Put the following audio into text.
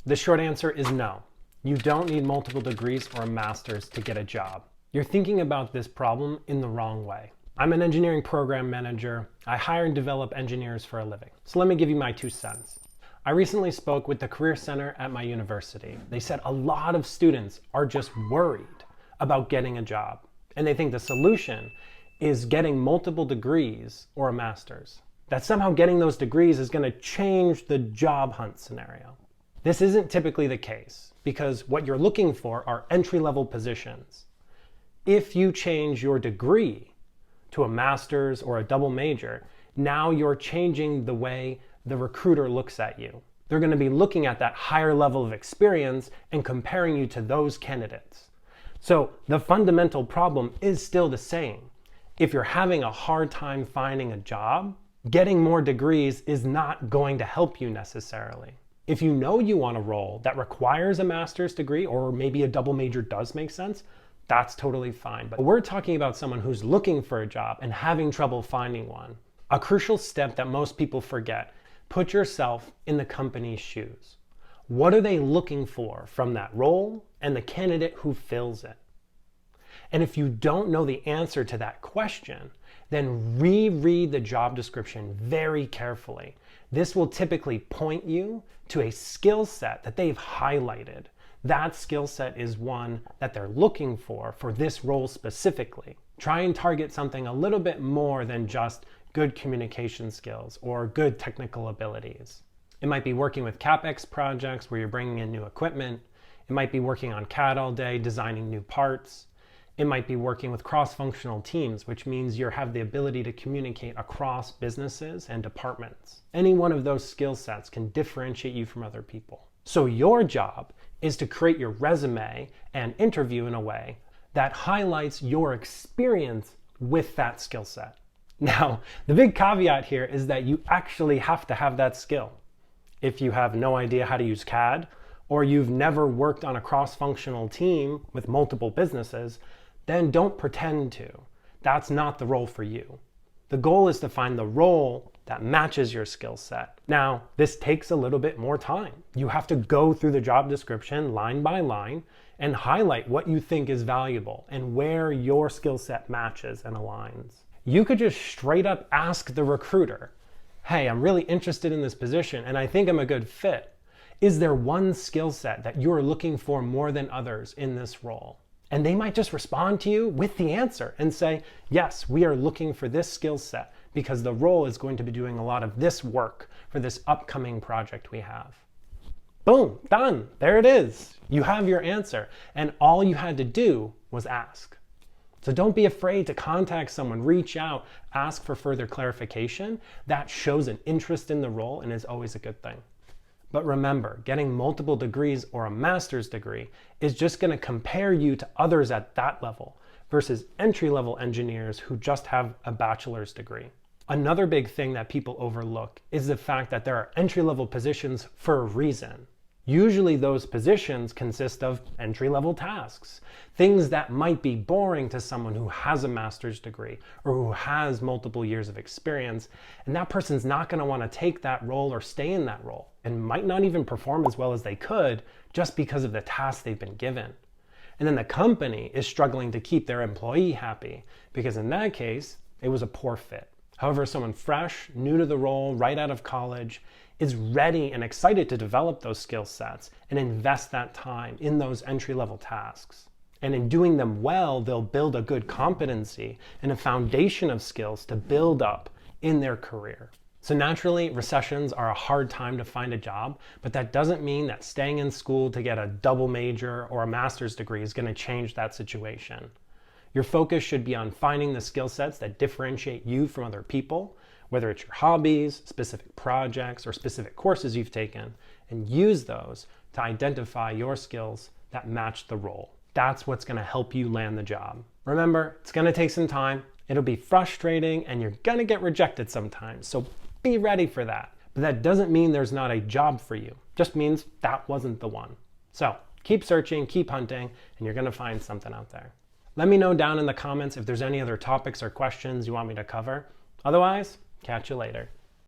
The short answer is no. You don't need multiple degrees or a master's to get a job. You're thinking about this problem in the wrong way. I'm an engineering program manager. I hire and develop engineers for a living. So let me give you my 2 cents. I recently spoke with the Career Center at my university. They said a lot of students are just worried about getting a job, and they think the solution is getting multiple degrees or a master's. That somehow getting those degrees is going to change the job hunt scenario. This isn't typically the case, because what you're looking for are entry-level positions. If you change your degree to a master's or a double major, now you're changing the way the recruiter looks at you. They're going to be looking at that higher level of experience and comparing you to those candidates. So the fundamental problem is still the same. If you're having a hard time finding a job, getting more degrees is not going to help you necessarily. If you know you want a role that requires a master's degree, or maybe a double major does make sense, that's totally fine. But we're talking about someone who's looking for a job and having trouble finding one. A crucial step that most people forget: put yourself in the company's shoes. What are they looking for from that role and the candidate who fills it? And if you don't know the answer to that question, then reread the job description very carefully. This will typically point you to a skill set that they've highlighted. That skill set is one that they're looking for this role specifically. Try and target something a little bit more than just good communication skills or good technical abilities. It might be working with CapEx projects where you're bringing in new equipment. It might be working on CAD all day, designing new parts. It might be working with cross-functional teams, which means you have the ability to communicate across businesses and departments. Any one of those skill sets can differentiate you from other people. So your job is to create your resume and interview in a way that highlights your experience with that skill set. Now, the big caveat here is that you actually have to have that skill. If you have no idea how to use CAD, or you've never worked on a cross-functional team with multiple businesses, then don't pretend to. That's not the role for you. The goal is to find the role that matches your skill set. Now, this takes a little bit more time. You have to go through the job description line by line and highlight what you think is valuable and where your skill set matches and aligns. You could just straight up ask the recruiter, hey, I'm really interested in this position and I think I'm a good fit. Is there one skill set that you're looking for more than others in this role? And they might just respond to you with the answer and say, yes, we are looking for this skill set because the role is going to be doing a lot of this work for this upcoming project we have. Boom, done. There it is. You have your answer. And all you had to do was ask. So don't be afraid to contact someone, reach out, ask for further clarification. That shows an interest in the role and is always a good thing. But remember, getting multiple degrees or a master's degree is just going to compare you to others at that level versus entry-level engineers who just have a bachelor's degree. Another big thing that people overlook is the fact that there are entry-level positions for a reason. Usually those positions consist of entry-level tasks, things that might be boring to someone who has a master's degree or who has multiple years of experience, and that person's not going to want to take that role or stay in that role, and might not even perform as well as they could just because of the tasks they've been given. And then the company is struggling to keep their employee happy because in that case, it was a poor fit. However, someone fresh, new to the role, right out of college, is ready and excited to develop those skill sets and invest that time in those entry-level tasks. And in doing them well, they'll build a good competency and a foundation of skills to build up in their career. So naturally, recessions are a hard time to find a job, but that doesn't mean that staying in school to get a double major or a master's degree is going to change that situation. Your focus should be on finding the skill sets that differentiate you from other people, whether it's your hobbies, specific projects, or specific courses you've taken, and use those to identify your skills that match the role. That's what's going to help you land the job. Remember, it's going to take some time. It'll be frustrating, and you're going to get rejected sometimes, so be ready for that. But that doesn't mean there's not a job for you. It just means that wasn't the one. So keep searching, keep hunting, and you're going to find something out there. Let me know down in the comments if there's any other topics or questions you want me to cover. Otherwise, catch you later.